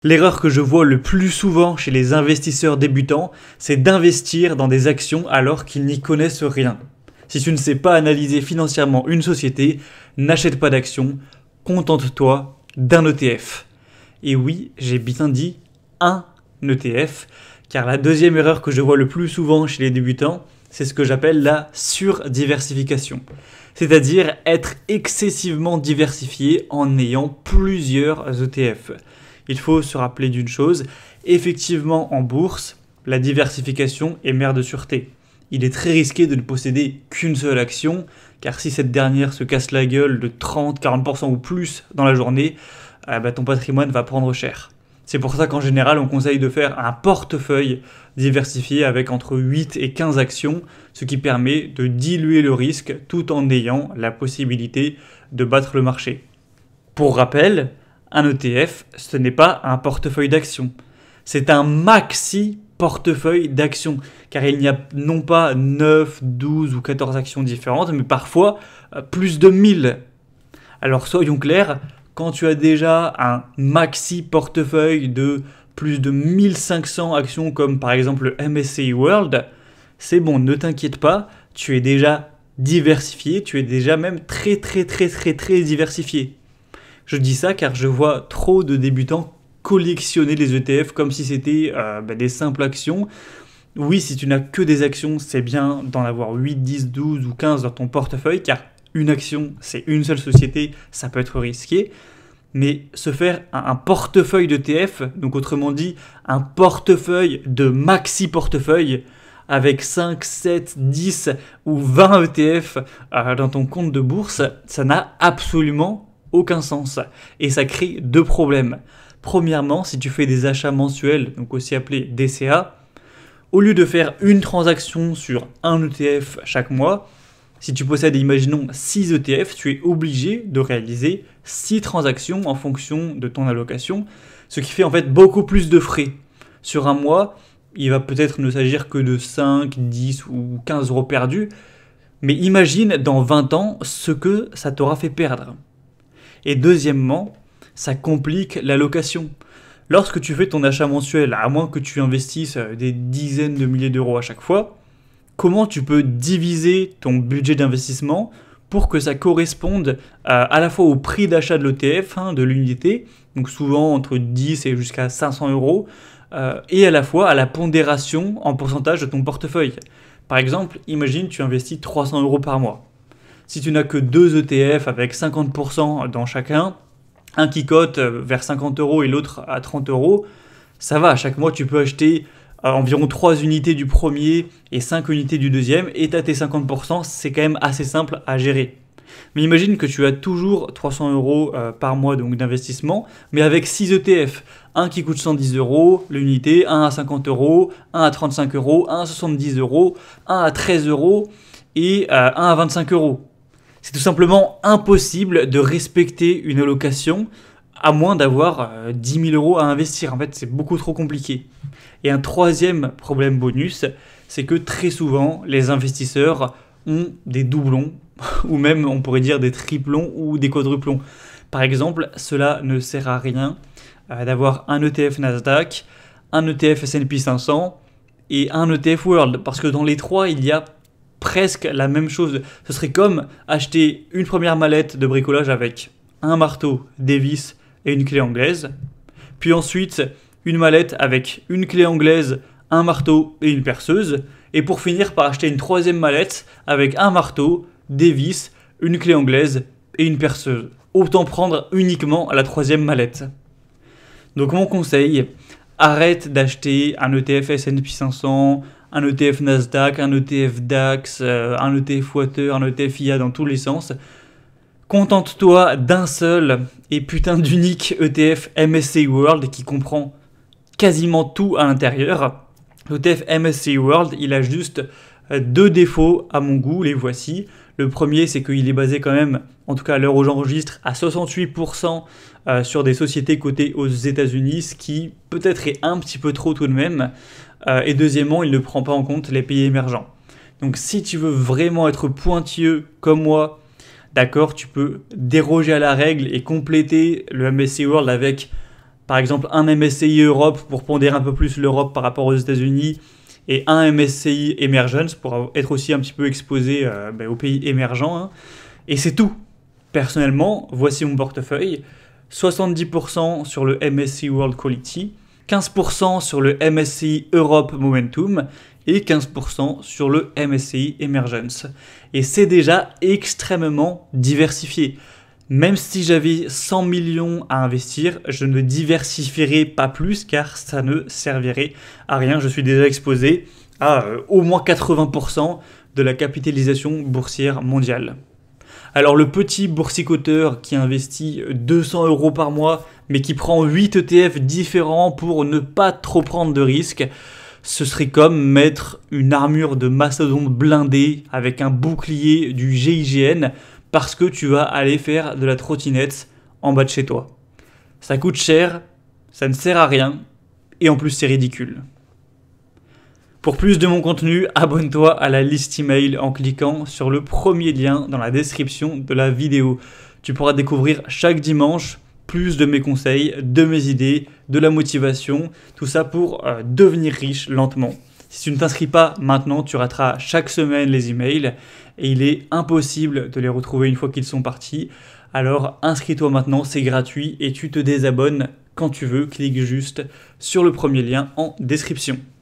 L'erreur que je vois le plus souvent chez les investisseurs débutants, c'est d'investir dans des actions alors qu'ils n'y connaissent rien. Si tu ne sais pas analyser financièrement une société, n'achète pas d'actions, contente-toi d'un ETF. Et oui, j'ai bien dit un ETF, car la deuxième erreur que je vois le plus souvent chez les débutants, c'est ce que j'appelle la surdiversification. C'est-à-dire être excessivement diversifié en ayant plusieurs ETF. Il faut se rappeler d'une chose, effectivement en bourse, la diversification est mère de sûreté. Il est très risqué de ne posséder qu'une seule action, car si cette dernière se casse la gueule de 30-40% ou plus dans la journée, ton patrimoine va prendre cher. C'est pour ça qu'en général, on conseille de faire un portefeuille diversifié avec entre 8 et 15 actions, ce qui permet de diluer le risque tout en ayant la possibilité de battre le marché. Pour rappel, un ETF, ce n'est pas un portefeuille d'actions. C'est un maxi portefeuille d'actions, car il n'y a non pas 9, 12 ou 14 actions différentes, mais parfois plus de 1000. Alors soyons clairs, quand tu as déjà un maxi portefeuille de plus de 1500 actions, comme par exemple le MSCI World, c'est bon, ne t'inquiète pas, tu es déjà diversifié, tu es déjà même très diversifié. Je dis ça car je vois trop de débutants collectionner les ETF comme si c'était des simples actions. Oui, si tu n'as que des actions, c'est bien d'en avoir 8, 10, 12 ou 15 dans ton portefeuille, car une action, c'est une seule société, ça peut être risqué. Mais se faire un portefeuille d'ETF, donc autrement dit, un portefeuille de maxi-portefeuille, avec 5, 7, 10 ou 20 ETF dans ton compte de bourse, ça n'a absolument aucun sens. Et ça crée deux problèmes. Premièrement, si tu fais des achats mensuels, donc aussi appelés DCA, au lieu de faire une transaction sur un ETF chaque mois, si tu possèdes, imaginons, 6 ETF, tu es obligé de réaliser 6 transactions en fonction de ton allocation, ce qui fait en fait beaucoup plus de frais. Sur un mois, il va peut-être ne s'agir que de 5, 10 ou 15 euros perdus, mais imagine dans 20 ans ce que ça t'aura fait perdre. Et deuxièmement, ça complique l'allocation. Lorsque tu fais ton achat mensuel, à moins que tu investisses des dizaines de milliers d'euros à chaque fois, comment tu peux diviser ton budget d'investissement pour que ça corresponde à la fois au prix d'achat de l'ETF, de l'unité, donc souvent entre 10 et jusqu'à 500 euros, et à la fois à la pondération en pourcentage de ton portefeuille. Par exemple, imagine tu investis 300 euros par mois. Si tu n'as que 2 ETF avec 50% dans chacun, un qui cote vers 50 euros et l'autre à 30 euros, ça va, chaque mois tu peux acheter environ 3 unités du premier et 5 unités du deuxième, et tu as tes 50%, c'est quand même assez simple à gérer. Mais imagine que tu as toujours 300 euros par mois donc d'investissement, mais avec 6 ETF. Un qui coûte 110 euros l'unité, un à 50 euros, un à 35 euros, un à 70 euros, un à 13 euros et un à 25 euros. C'est tout simplement impossible de respecter une allocation à moins d'avoir 10 000 euros à investir. En fait, c'est beaucoup trop compliqué. Et un troisième problème bonus, c'est que très souvent, les investisseurs ont des doublons, ou même on pourrait dire des triplons ou des quadruplons. Par exemple, cela ne sert à rien d'avoir un ETF Nasdaq, un ETF S&P 500 et un ETF World, parce que dans les trois, il y a presque la même chose. Ce serait comme acheter une première mallette de bricolage avec un marteau, des vis et une clé anglaise, puis ensuite une mallette avec une clé anglaise, un marteau et une perceuse, et pour finir par acheter une troisième mallette avec un marteau, des vis, une clé anglaise et une perceuse. Autant prendre uniquement la troisième mallette. Donc mon conseil, arrête d'acheter un ETF S&P 500, un ETF Nasdaq, un ETF DAX, un ETF Water, un ETF IA dans tous les sens. Contente-toi d'un seul et putain d'unique ETF MSCI World qui comprend quasiment tout à l'intérieur. L'ETF MSCI World, il a juste deux défauts à mon goût, les voici. Le premier, c'est qu'il est basé quand même, en tout cas à l'heure où j'enregistre, à 68% sur des sociétés cotées aux États-Unis, ce qui peut-être est un petit peu trop tout de même. Et deuxièmement, il ne prend pas en compte les pays émergents. Donc si tu veux vraiment être pointilleux comme moi, d'accord, tu peux déroger à la règle et compléter le MSCI World avec par exemple un MSCI Europe pour pondérer un peu plus l'Europe par rapport aux États-Unis, et un MSCI Emergence pour être aussi un petit peu exposé aux pays émergents. Hein. Et c'est tout. Personnellement, voici mon portefeuille. 70% sur le MSCI World Quality, 15% sur le MSCI Europe Momentum et 15% sur le MSCI Emergence. Et c'est déjà extrêmement diversifié. Même si j'avais 100 millions à investir, je ne diversifierais pas plus car ça ne servirait à rien. Je suis déjà exposé à au moins 80% de la capitalisation boursière mondiale. Alors le petit boursicoteur qui investit 200 € par mois mais qui prend 8 ETF différents pour ne pas trop prendre de risques, ce serait comme mettre une armure de mastodonte blindée avec un bouclier du GIGN parce que tu vas aller faire de la trottinette en bas de chez toi. Ça coûte cher, ça ne sert à rien et en plus c'est ridicule. Pour plus de mon contenu, abonne-toi à la liste email en cliquant sur le premier lien dans la description de la vidéo. Tu pourras découvrir chaque dimanche plus de mes conseils, de mes idées, de la motivation, tout ça pour devenir riche lentement. Si tu ne t'inscris pas maintenant, tu rateras chaque semaine les emails et il est impossible de les retrouver une fois qu'ils sont partis. Alors inscris-toi maintenant, c'est gratuit et tu te désabonnes quand tu veux. Clique juste sur le premier lien en description.